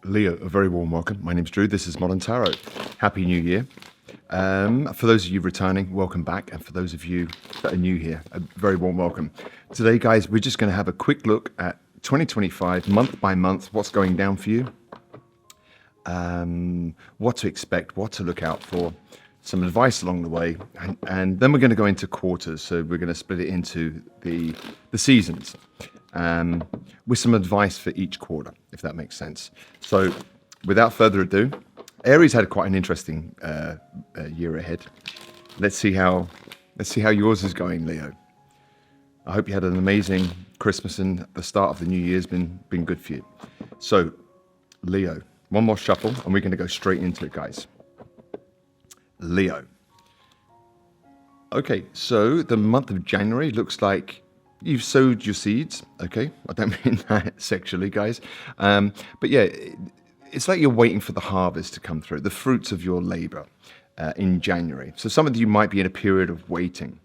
Leo, a very warm welcome. My name's Drew. This is Modern Tarot. Happy New Year. For those of you returning, welcome back. And for those of you that are new here, a very warm welcome. Today, guys, we're just going to have a quick look at 2025, month by month, what's going down for you, what to expect, what to look out for, some advice along the way, and then we're going to go into quarters. So we're going to split it into the seasons. With some advice for each quarter, if that makes sense. So without further ado, Aries had quite an interesting year ahead. Let's see how yours is going, Leo. I hope you had an amazing Christmas and the start of the new year's been good for you. So, Leo, one more shuffle and we're going to go straight into it, guys. Leo. Okay, so the month of January looks like you've sowed your seeds. Okay, I don't mean that sexually, guys. But yeah, it's like you're waiting for the harvest to come through, the fruits of your labor in January. So some of you might be in a period of waiting.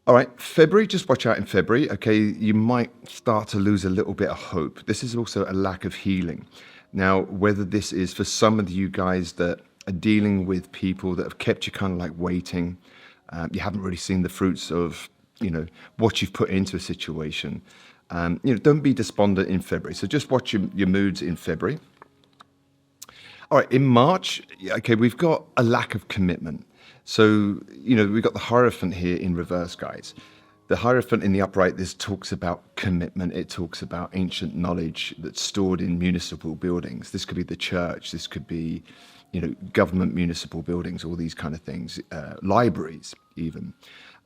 All right, February, just watch out in February. Okay, you might start to lose a little bit of hope. This is also a lack of healing. Now, whether this is for some of you guys that are dealing with people that have kept you kind of like waiting, you haven't really seen the fruits of what you've put into a situation. Don't be despondent in February. So just watch your moods in February. All right, in March, okay, we've got a lack of commitment. So, we've got the Hierophant here in reverse, guys. The Hierophant in the upright, this talks about commitment. It talks about ancient knowledge that's stored in municipal buildings. This could be the church. This could be, government municipal buildings, all these kind of things, libraries even.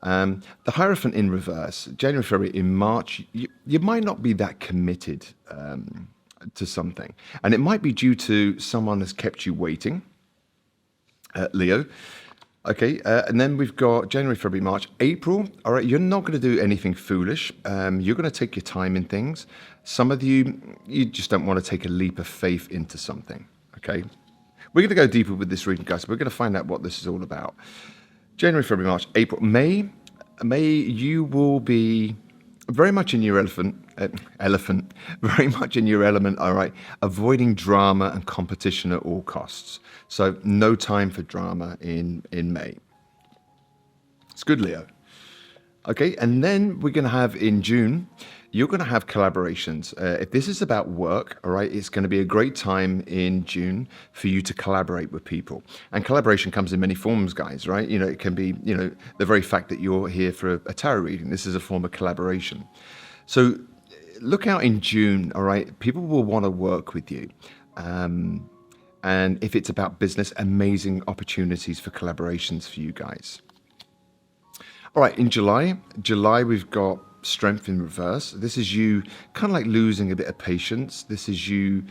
The Hierophant in reverse, January, February, in March, you might not be that committed to something. And it might be due to someone has kept you waiting, Leo. Okay, and then we've got January, February, March, April. All right, you're not going to do anything foolish. You're going to take your time in things. Some of you just don't want to take a leap of faith into something. Okay, we're going to go deeper with this reading, guys. We're going to find out what this is all about. January, February, March, April, May, you will be very much in your elephant, very much in your element, all right, avoiding drama and competition at all costs. So no time for drama in May. It's good, Leo. Okay, and then we're going to have in June, you're going to have collaborations. If this is about work, all right, it's going to be a great time in June for you to collaborate with people. And collaboration comes in many forms, guys, right? It can be, the very fact that you're here for a tarot reading. This is a form of collaboration. So look out in June, all right? People will want to work with you. And if it's about business, amazing opportunities for collaborations for you guys. All right, in July, we've got Strength in reverse. This is you kind of like losing a bit of patience. This is you,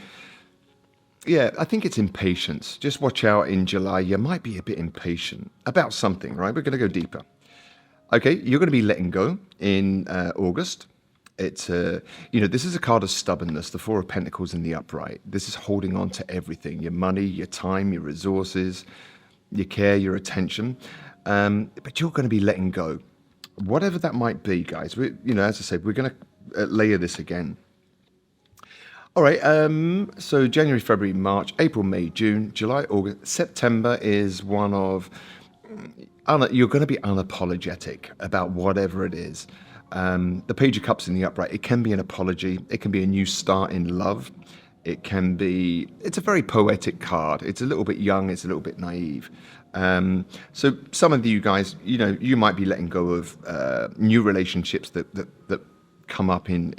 I think it's impatience. Just watch out in July. You might be a bit impatient about something, right? We're going to go deeper. Okay, you're going to be letting go in August. It's, this is a card of stubbornness, the Four of Pentacles in the upright. This is holding on to everything, your money, your time, your resources, your care, your attention. But you're going to be letting go. Whatever that might be, guys, as I said, we're going to layer this again. All right, so January, February, March, April, May, June, July, August, September is one of, you're going to be unapologetic about whatever it is. The Page of Cups in the upright, it can be an apology. It can be a new start in love. It's a very poetic card. It's a little bit young. It's a little bit naive. So some of you guys, you might be letting go of new relationships that come up in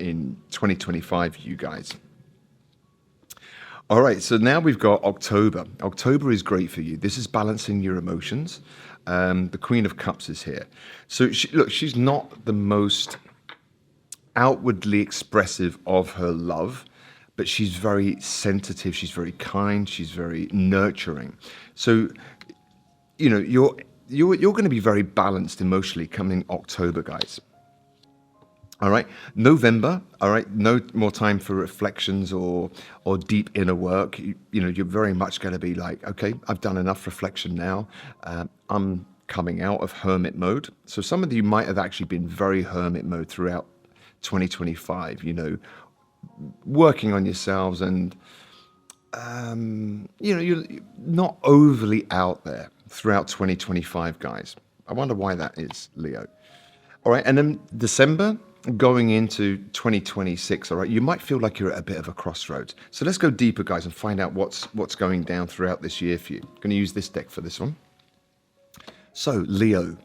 2025, you guys. All right, so now we've got October. October is great for you. This is balancing your emotions. The Queen of Cups is here. So she's not the most outwardly expressive of her love, but she's very sensitive, she's very kind, she's very nurturing. So, you're going to be very balanced emotionally coming October, guys. All right, November. All right, no more time for reflections or deep inner work. You're very much going to be like, okay, I've done enough reflection now. I'm coming out of hermit mode. So some of you might have actually been very hermit mode throughout 2025. Working on yourselves and you're not overly out there throughout 2025, guys. I wonder why that is, Leo. All right, and then December going into 2026, all right, you might feel like you're at a bit of a crossroads. So let's go deeper, guys, and find out what's going down throughout this year for you. I'm going to use this deck for this one. So, Leo.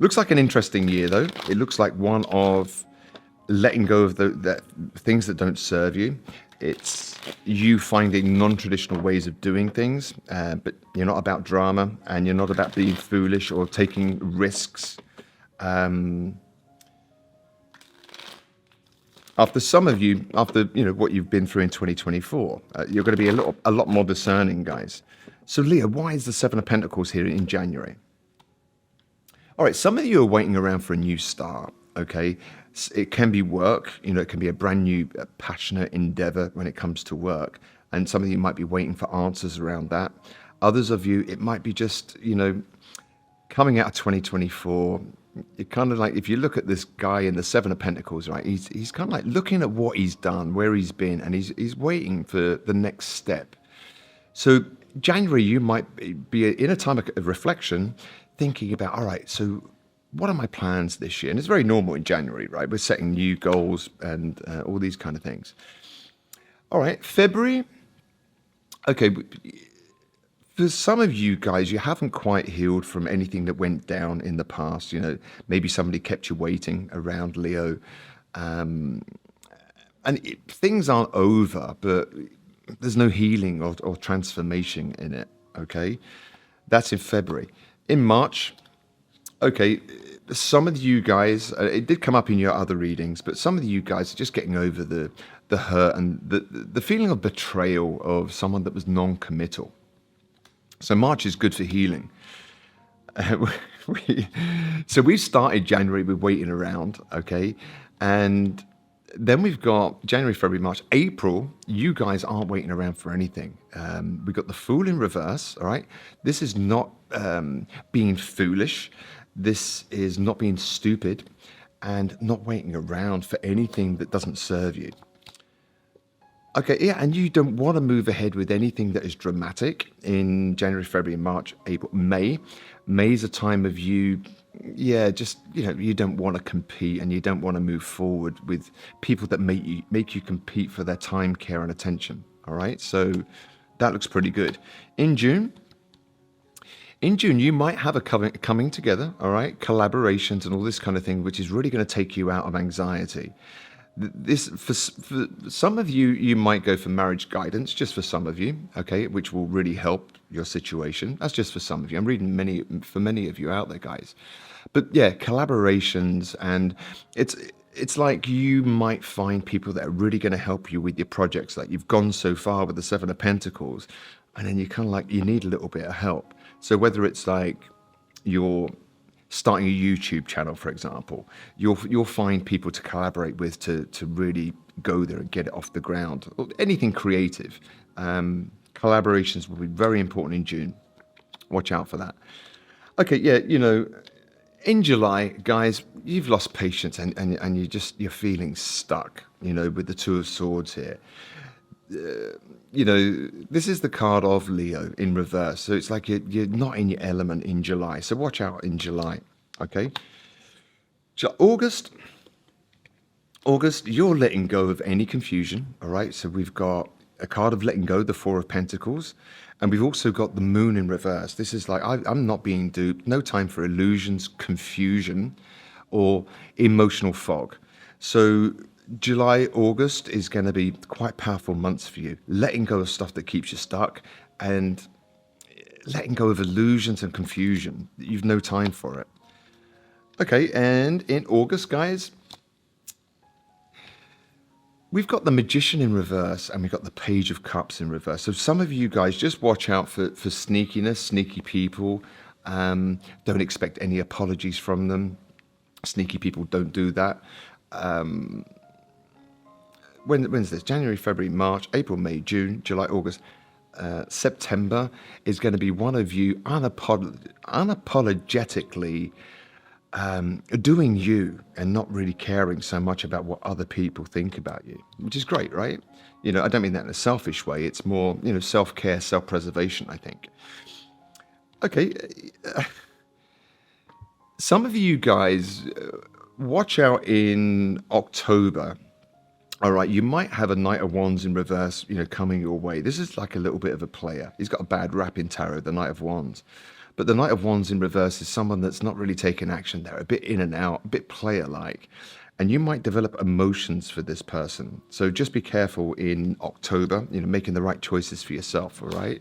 Looks like an interesting year, though. It looks like one of letting go of the things that don't serve you. It's you finding non-traditional ways of doing things, but you're not about drama and you're not about being foolish or taking risks. After some of you, after what you've been through in 2024, you're going to be a lot more discerning, guys. So, Leo, why is the Seven of Pentacles here in January? All right, some of you are waiting around for a new start, okay? It can be work, it can be a brand new, passionate endeavor when it comes to work. And some of you might be waiting for answers around that. Others of you, it might be just, coming out of 2024, it kind of like, if you look at this guy in the Seven of Pentacles, right, he's kind of like looking at what he's done, where he's been, and he's waiting for the next step. So January, you might be in a time of reflection, thinking about, all right, so what are my plans this year? And it's very normal in January, right? We're setting new goals and all these kind of things. All right, February. Okay, for some of you guys, you haven't quite healed from anything that went down in the past. Maybe somebody kept you waiting around, Leo. Things aren't over, but there's no healing or transformation in it, okay? That's in February. In March, okay, some of you guys, it did come up in your other readings, but some of you guys are just getting over the hurt and the feeling of betrayal of someone that was non-committal. So March is good for healing. So we started January with waiting around, okay? And then we've got January, February, March, April. You guys aren't waiting around for anything. We've got the Fool in reverse, all right? This is not being foolish. This is not being stupid and not waiting around for anything that doesn't serve you. Okay, yeah, and you don't want to move ahead with anything that is dramatic in January, February, March, April, May. May is a time of you, just, you don't want to compete and you don't want to move forward with people that make you compete for their time, care, and attention. All right, so that looks pretty good. In June, you might have a coming together, all right, collaborations and all this kind of thing, which is really going to take you out of anxiety. This for some of you, you might go for marriage guidance, just for some of you, okay, which will really help your situation. That's just for some of you. I'm reading many of you out there, guys. But yeah, collaborations, and it's like you might find people that are really going to help you with your projects. Like you've gone so far with the Seven of Pentacles, and then you kind of like you need a little bit of help. So whether it's like you're starting a YouTube channel, for example, you'll find people to collaborate with to really go there and get it off the ground. Or anything creative. Collaborations will be very important in June. Watch out for that. Okay, yeah, in July, guys, you've lost patience and you're feeling stuck, with the Two of Swords here. This is the card of Leo in reverse. So it's like you're not in your element in July. So watch out in July, okay? August, you're letting go of any confusion, all right? So we've got a card of letting go, the Four of Pentacles, and we've also got the Moon in reverse. This is like, I'm not being duped. No time for illusions, confusion, or emotional fog. So July, August is going to be quite powerful months for you. Letting go of stuff that keeps you stuck and letting go of illusions and confusion. You've no time for it. Okay, and in August, guys, we've got the Magician in reverse and we've got the Page of Cups in reverse. So some of you guys, just watch out for sneakiness, sneaky people. Don't expect any apologies from them. Sneaky people don't do that. When's this? January, February, March, April, May, June, July, August, September is going to be one of you unapologetically doing you and not really caring so much about what other people think about you, which is great, right? I don't mean that in a selfish way. It's more, self-care, self-preservation, I think. Okay, some of you guys, watch out in October. All right, you might have a Knight of Wands in reverse, coming your way. This is like a little bit of a player. He's got a bad rap in tarot, the Knight of Wands. But the Knight of Wands in reverse is someone that's not really taking action. They're a bit in and out, a bit player-like. And you might develop emotions for this person. So just be careful in October, making the right choices for yourself, all right?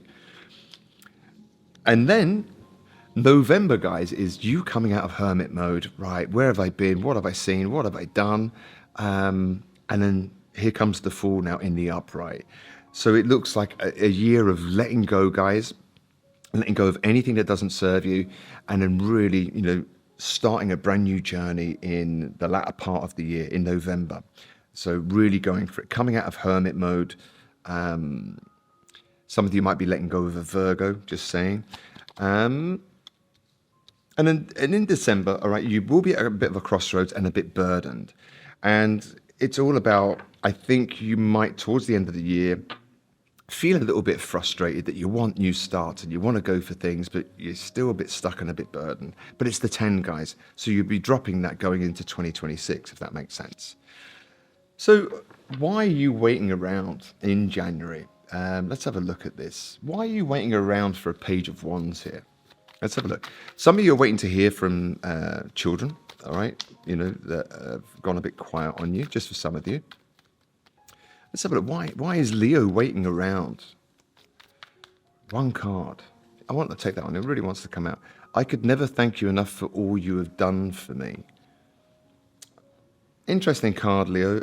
And then November, guys, is you coming out of hermit mode, right? Where have I been? What have I seen? What have I done? And then here comes the Fool now in the upright. So it looks like a year of letting go, guys, letting go of anything that doesn't serve you, and then really, starting a brand new journey in the latter part of the year, in November. So really going for it, coming out of hermit mode. Some of you might be letting go of a Virgo, just saying. And in December, all right, you will be at a bit of a crossroads and a bit burdened. And it's all about, I think you might, towards the end of the year, feel a little bit frustrated that you want new starts and you want to go for things, but you're still a bit stuck and a bit burdened. But it's the 10, guys. So you'll be dropping that going into 2026, if that makes sense. So why are you waiting around in January? Let's have a look at this. Why are you waiting around for a Page of Wands here? Let's have a look. Some of you are waiting to hear from children, all right? That have gone a bit quiet on you, just for some of you. Let's have a look. Why is Leo waiting around? One card. I want to take that one. It really wants to come out. I could never thank you enough for all you have done for me. Interesting card, Leo.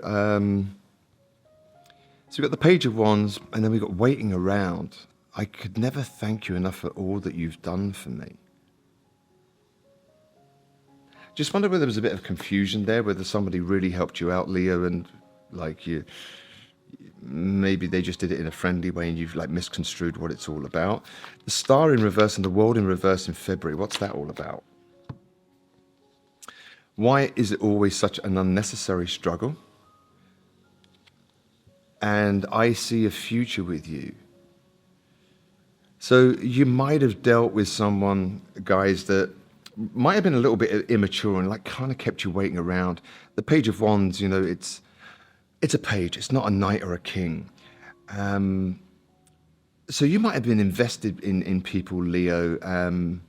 So we've got the Page of Wands, and then we've got waiting around. I could never thank you enough for all that you've done for me. Just wonder whether there was a bit of confusion there, whether somebody really helped you out, Leo, and maybe they just did it in a friendly way and you've misconstrued what it's all about. The Star in reverse and the World in reverse in February. What's that all about? Why is it always such an unnecessary struggle? And I see a future with you. So you might have dealt with someone, guys, that might have been a little bit immature and kind of kept you waiting around. The Page of Wands, it's a page. It's not a knight or a king. So you might have been invested in people, Leo, and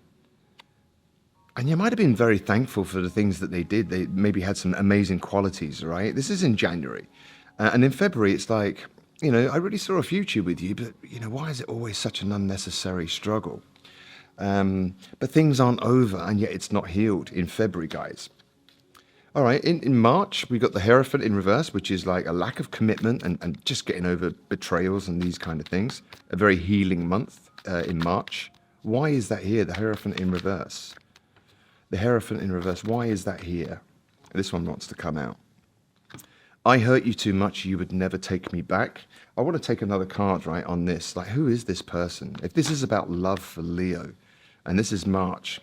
you might have been very thankful for the things that they did. They maybe had some amazing qualities, right? This is in January. And in February, it's I really saw a future with you, but, why is it always such an unnecessary struggle? But things aren't over, and yet it's not healed in February, guys. All right, in March, we got the Hierophant in reverse, which is like a lack of commitment and just getting over betrayals and these kind of things. A very healing month in March. Why is that here, the Hierophant in reverse? The Hierophant in reverse, why is that here? This one wants to come out. I hurt you too much, you would never take me back. I want to take another card, right, on this. Who is this person? If this is about love for Leo, and this is March.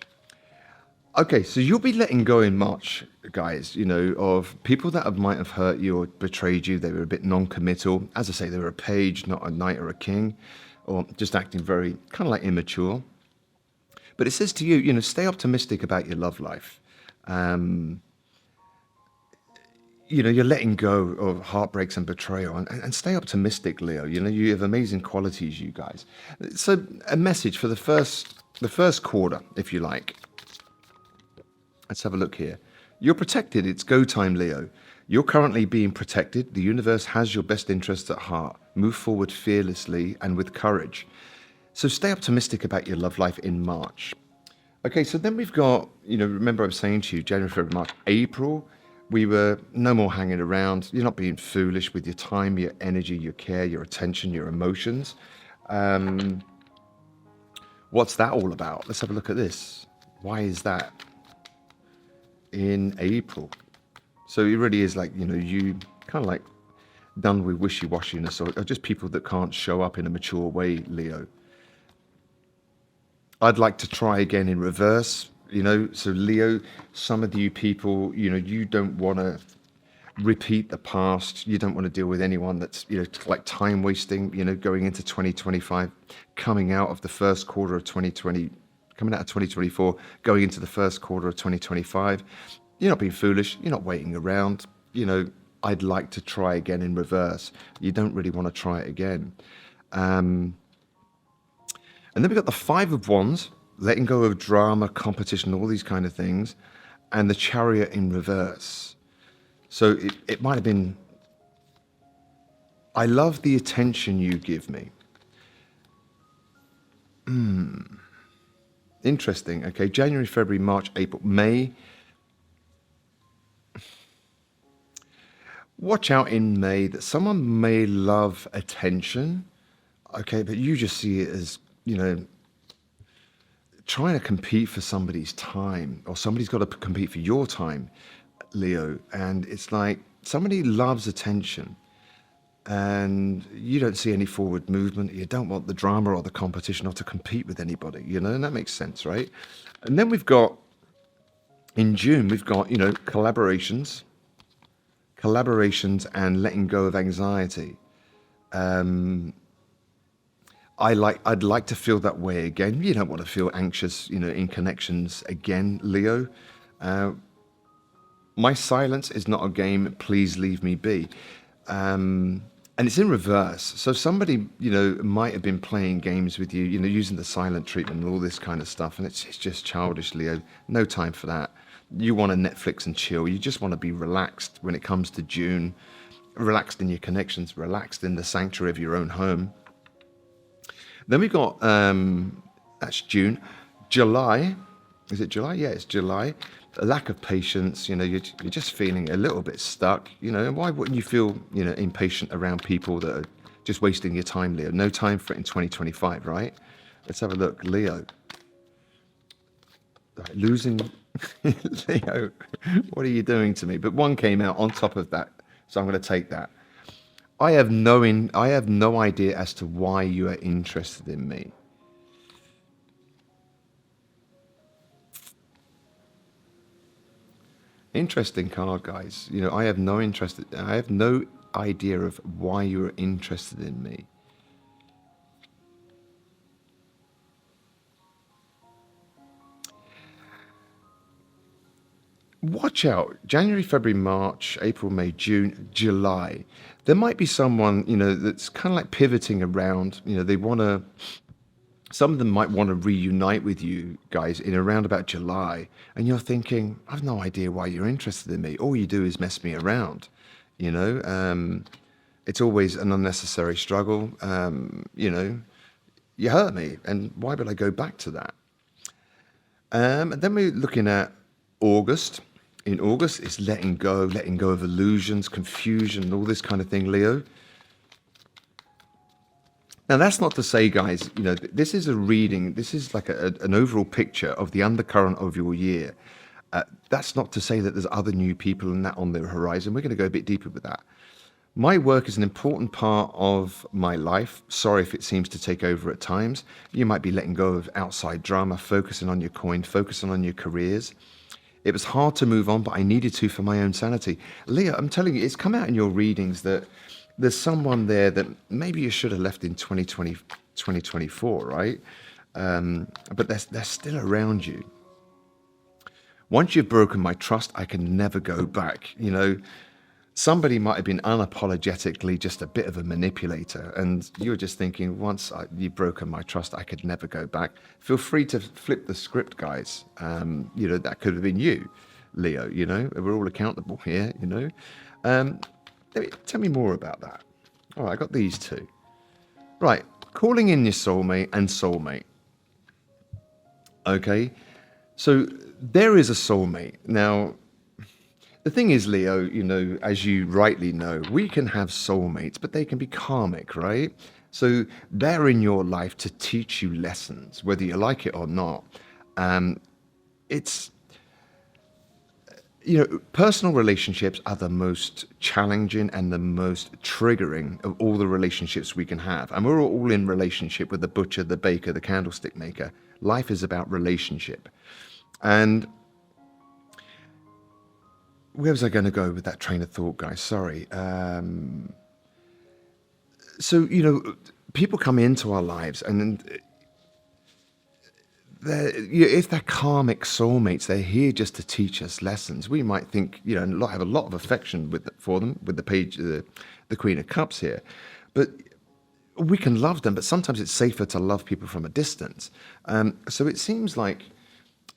Okay, so you'll be letting go in March, guys, of people that might have hurt you or betrayed you. They were a bit non-committal. As I say, they were a page, not a knight or a king, or just acting very kind of immature. But it says to you, stay optimistic about your love life. You're letting go of heartbreaks and betrayal, and stay optimistic, Leo. You have amazing qualities, you guys. So a message for the first quarter, if you like. Let's have a look here. You're protected. It's go time, Leo. You're currently being protected. The universe has your best interests at heart. Move forward fearlessly and with courage. So stay optimistic about your love life in March. Okay, so then we've got, remember I was saying to you, January, February, March, April, we were no more hanging around. You're not being foolish with your time, your energy, your care, your attention, your emotions. What's that all about? Let's have a look at this. Why is that in April? So it really is you kind of done with wishy-washiness or just people that can't show up in a mature way, Leo. I'd like to try again in reverse. So Leo, some of you people, you don't want to repeat the past. You don't want to deal with anyone that's, like time wasting, going into 2025, coming out of the first quarter of 2020, coming out of 2024, going into the first quarter of 2025. You're not being foolish. You're not waiting around. I'd like to try again in reverse. You don't really want to try it again. And then we've got the Five of Wands, letting go of drama, competition, all these kind of things, and the Chariot in reverse. So it might have been, I love the attention you give me. Interesting. Okay, January, February, March, April, May. Watch out in May that someone may love attention, okay, but you just see it as, trying to compete for somebody's time, or somebody's got to compete for your time, Leo. And it's like somebody loves attention and you don't see any forward movement. You don't want the drama or the competition or to compete with anybody, and that makes sense, right? And then we've got, in June, we've got, collaborations and letting go of anxiety. I'd like to feel that way again. You don't want to feel anxious, in connections again, Leo. My silence is not a game. Please leave me be. And it's in reverse. So somebody, might have been playing games with you, using the silent treatment and all this kind of stuff. And it's just childish, Leo. No time for that. You want to Netflix and chill. You just want to be relaxed when it comes to June. Relaxed in your connections, relaxed in the sanctuary of your own home. Then we've got, that's June. July, is it July? Yeah, it's July. A lack of patience, you're just feeling a little bit stuck, and why wouldn't you feel, impatient around people that are just wasting your time, Leo? No time for it in 2025, right? Let's have a look, Leo. Right, losing, Leo, what are you doing to me? But one came out on top of that, so I'm going to take that. I have no idea as to why you are interested in me. Interesting card, guys. I have no idea of why you are interested in me. Watch out. January, February, March, April, May, June, July. There might be someone, that's kind of like pivoting around. Some of them might want to reunite with you guys in around about July. And you're thinking, I've no idea why you're interested in me. All you do is mess me around. It's always an unnecessary struggle. You hurt me. And why would I go back to that? And then we're looking at August. In August, it's letting go of illusions, confusion, all this kind of thing, Leo. Now, that's not to say, guys, this is a reading. This is like an overall picture of the undercurrent of your year. That's not to say that there's other new people and that on the horizon. We're going to go a bit deeper with that. My work is an important part of my life. Sorry if it seems to take over at times. You might be letting go of outside drama, focusing on your coin, focusing on your careers. It was hard to move on, but I needed to for my own sanity. Leah, I'm telling you, it's come out in your readings that there's someone there that maybe you should have left in 2024, right? But they're still around you. Once you've broken my trust, I can never go back. Somebody might have been unapologetically just a bit of a manipulator, and you're just thinking, once you've broken my trust, I could never go back. Feel free to flip the script, guys. That could have been you, Leo. We're all accountable here. Tell me more about that. All right, I got these two. Right, calling in your soulmate and soulmate. Okay, so there is a soulmate now. The thing is, Leo, as you rightly know, we can have soulmates, but they can be karmic, right? So they're in your life to teach you lessons, whether you like it or not. It's, personal relationships are the most challenging and the most triggering of all the relationships we can have. And we're all in relationship with the butcher, the baker, the candlestick maker. Life is about relationship. And where was I going to go with that train of thought, guys? Sorry. So, people come into our lives, and if they're karmic soulmates, they're here just to teach us lessons. We might think, and have a lot of affection for them, with the page, the Queen of Cups here, but we can love them. But sometimes it's safer to love people from a distance. So it seems like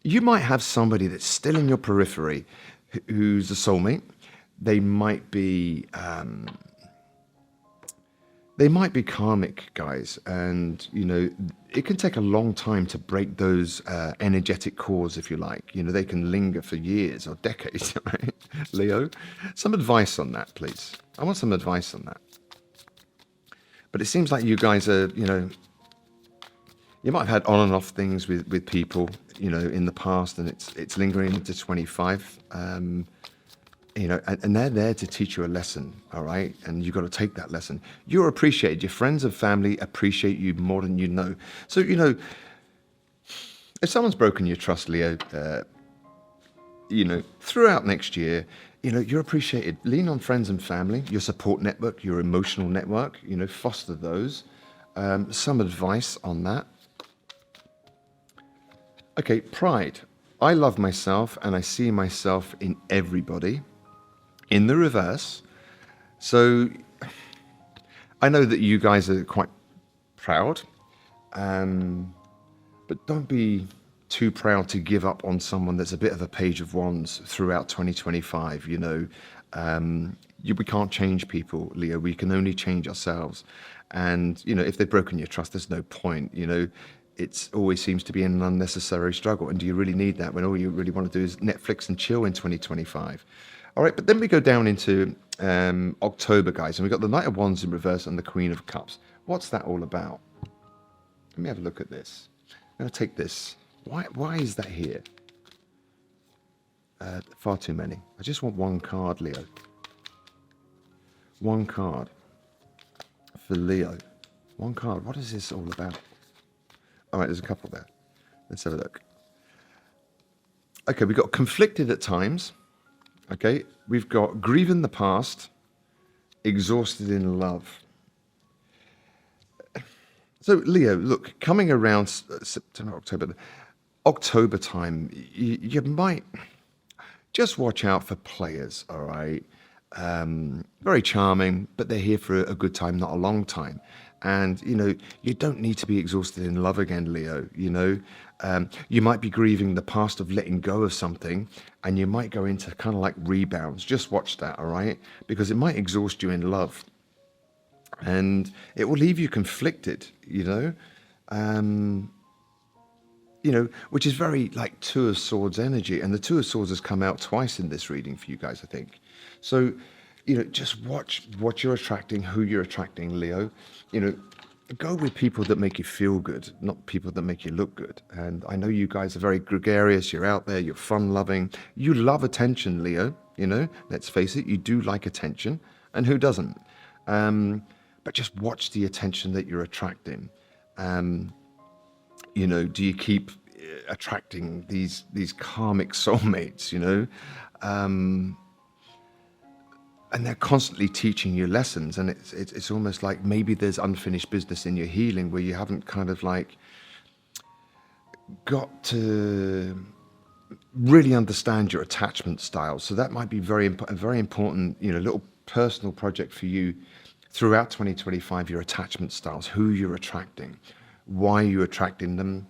you might have somebody that's still in your periphery, who's a soulmate. They might be. They might be karmic, guys, and it can take a long time to break those energetic cords, if you like. They can linger for years or decades, right? Leo, some advice on that, please. I want some advice on that. But it seems like you guys are, you might have had on and off things with people, in the past, and it's lingering into 25. And they're there to teach you a lesson, all right? And you've got to take that lesson. You're appreciated. Your friends and family appreciate you more than you know. So, if someone's broken your trust, Leo, throughout next year, you're appreciated. Lean on friends and family, your support network, your emotional network, foster those. Some advice on that. Okay, pride. I love myself and I see myself in everybody. In the reverse. So I know that you guys are quite proud, but don't be too proud to give up on someone that's a bit of a page of wands throughout 2025. We can't change people, Leo. We can only change ourselves. And if they've broken your trust, there's no point. It always seems to be an unnecessary struggle. And do you really need that when all you really want to do is Netflix and chill in 2025? All right, but then we go down into October, guys, and we've got the Knight of Wands in reverse and the Queen of Cups. What's that all about? Let me have a look at this. I'm going to take this. Why is that here? Far too many. I just want one card, Leo. One card for Leo. One card. What is this all about? All right, there's a couple there. Let's have a look. Okay, we've got conflicted at times. Okay, we've got grieving the past, exhausted in love. So, Leo, look, coming around September, October time, you might just watch out for players, all right? Very charming, but they're here for a good time, not a long time. And, you don't need to be exhausted in love again, Leo, you might be grieving the past of letting go of something, and you might go into kind of like rebounds. Just watch that, all right? Because it might exhaust you in love. And it will leave you conflicted, which is very like Two of Swords energy. And the Two of Swords has come out twice in this reading for you guys, I think. So, just watch what you're attracting, who you're attracting, Leo. Go with people that make you feel good, not people that make you look good. And I know you guys are very gregarious. You're out there. You're fun-loving. You love attention, Leo. Let's face it. You do like attention. And who doesn't? But just watch the attention that you're attracting. Do you keep attracting these karmic soulmates, and they're constantly teaching you lessons, and it's almost like maybe there's unfinished business in your healing where you haven't kind of like got to really understand your attachment style. So that might be a very important, little personal project for you throughout 2025, your attachment styles, who you're attracting, why you're attracting them,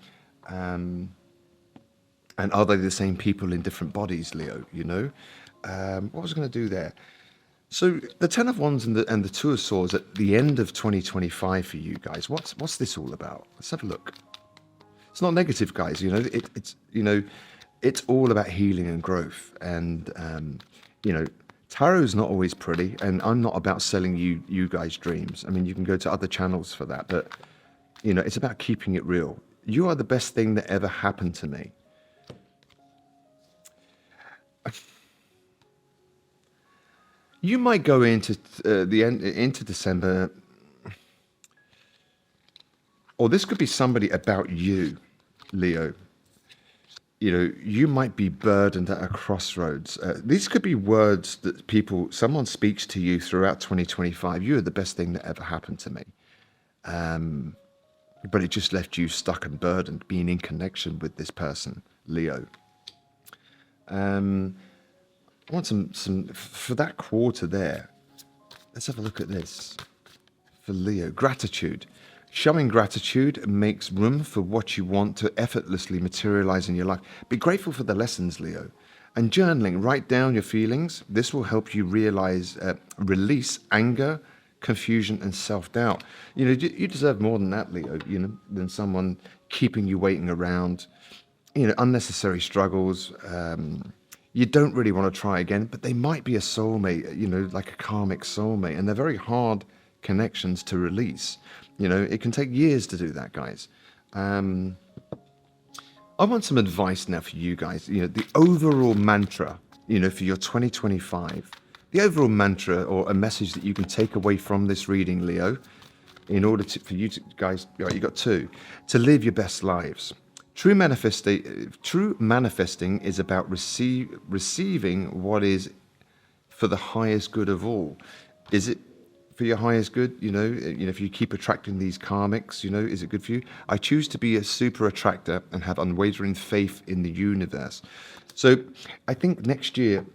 and are they the same people in different bodies, Leo, What was I going to do there? So the Ten of Wands and the Two of Swords at the end of 2025 for you guys. What's this all about? Let's have a look. It's not negative, guys. It's all about healing and growth. And tarot's not always pretty, and I'm not about selling you guys dreams. I mean, you can go to other channels for that, but it's about keeping it real. You are the best thing that ever happened to me. You might go into into December, or this could be somebody about you, Leo. you might be burdened at a crossroads. These could be words that someone speaks to you throughout 2025. You are the best thing that ever happened to me. But it just left you stuck and burdened, being in connection with this person, Leo. I want some for that quarter there. Let's have a look at this. For Leo, gratitude. Showing gratitude makes room for what you want to effortlessly materialize in your life. Be grateful for the lessons, Leo. And journaling, write down your feelings. This will help you release anger, confusion, and self-doubt. You deserve more than that, Leo, than someone keeping you waiting around, unnecessary struggles. You don't really want to try again, but they might be a soulmate, like a karmic soulmate, and they're very hard connections to release. It can take years to do that, guys. I want some advice now for you guys. The overall mantra, for your 2025, the overall mantra or a message that you can take away from this reading, Leo, in order for you to, guys, you got two, to live your best lives. True manifesting is about receiving what is for the highest good of all. Is it for your highest good? If you keep attracting these karmics, is it good for you? I choose to be a super attractor and have unwavering faith in the universe. So I think this year,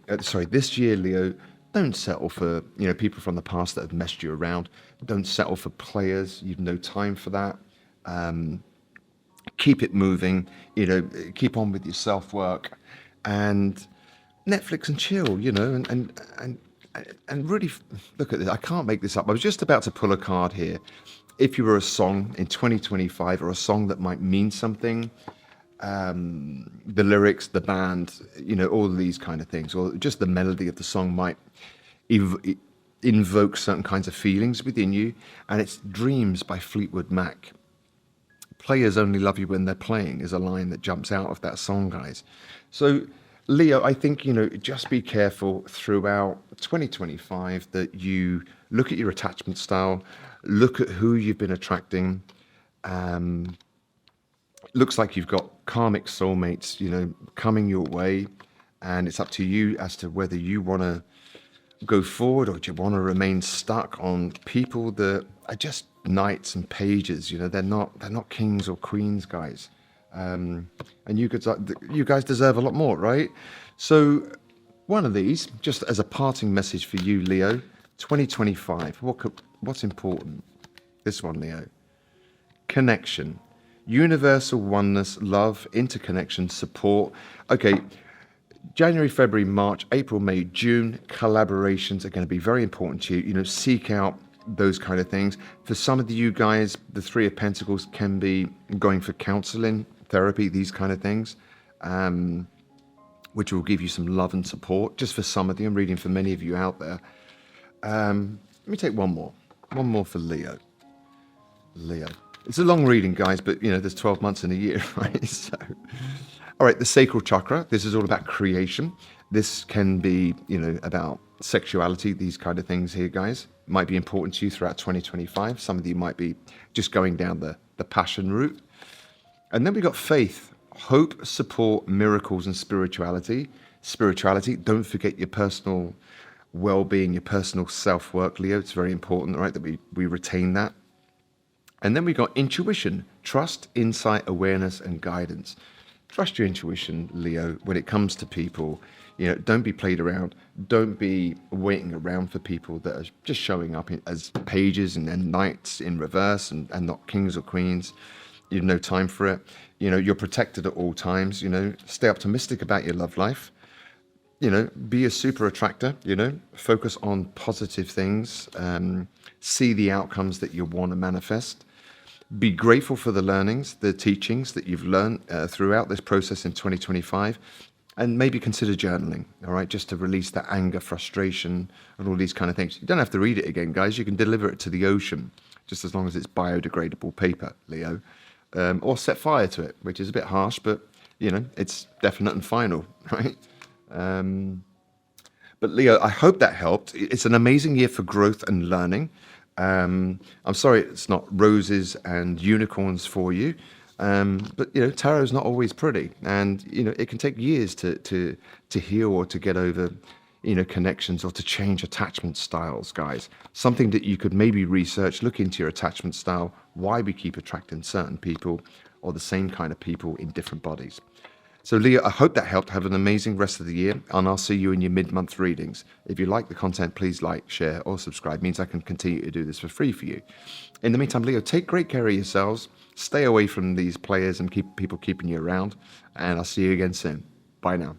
Leo, don't settle for, people from the past that have messed you around. Don't settle for players. You've no time for that. Keep it moving, keep on with your self-work and Netflix and chill, and really look at this. I can't make this up. I was just about to pull a card here. If you were a song in 2025 or a song that might mean something, the lyrics, the band, all of these kind of things, or just the melody of the song might invoke certain kinds of feelings within you. And it's Dreams by Fleetwood Mac. Players only love you when they're playing is a line that jumps out of that song, guys. So, Leo, I think, just be careful throughout 2025 that you look at your attachment style, look at who you've been attracting. Looks like you've got karmic soulmates, coming your way. And it's up to you as to whether you want to go forward or do you want to remain stuck on people that are just knights and pages. They're not kings or queens, guys. And you guys deserve a lot more, right? So one of these, just as a parting message for you, Leo, 2025, what's important? This one, Leo. Connection, universal oneness, love, interconnection, support. Okay, January, February, March, April, May, June, collaborations are going to be very important to you. Seek out those kind of things. For some of you guys, the Three of Pentacles can be going for counseling, therapy, these kind of things, which will give you some love and support. Just for some of you, I'm reading for many of you out there. Let me take one more for Leo. It's a long reading, guys, but there's 12 months in a year, right? So, all right, the sacral chakra. This is all about creation. This can be, about sexuality, these kind of things here, guys. Might be important to you throughout 2025. Some of you might be just going down the passion route. And then we got faith, hope, support, miracles, and spirituality. Don't forget your personal well-being, your personal self-work, Leo. It's very important, right, that we retain that. And then we got intuition, trust, insight, awareness, and guidance. Trust your intuition, Leo, when it comes to people. Don't be played around. Don't be waiting around for people that are just showing up as pages and then knights in reverse and not kings or queens. You have no time for it. You're protected at all times. Stay optimistic about your love life. Be a super attractor. Focus on positive things. See the outcomes that you want to manifest. Be grateful for the learnings, the teachings that you've learned throughout this process in 2025. And maybe consider journaling, all right, just to release that anger, frustration, and all these kind of things. You don't have to read it again, guys. You can deliver it to the ocean, just as long as it's biodegradable paper, Leo. Or set fire to it, which is a bit harsh, but, it's definite and final, right? But Leo, I hope that helped. It's an amazing year for growth and learning. I'm sorry it's not roses and unicorns for you. But tarot is not always pretty, and it can take years to heal or to get over connections or to change attachment styles, guys. Something that you could maybe research, look into your attachment style, why we keep attracting certain people or the same kind of people in different bodies. So, Leah, I hope that helped. Have an amazing rest of the year, and I'll see you in your mid-month readings. If you like the content, please like, share, or subscribe. It means I can continue to do this for free for you. In the meantime, Leo, take great care of yourselves. Stay away from these players and keep people keeping you around. And I'll see you again soon. Bye now.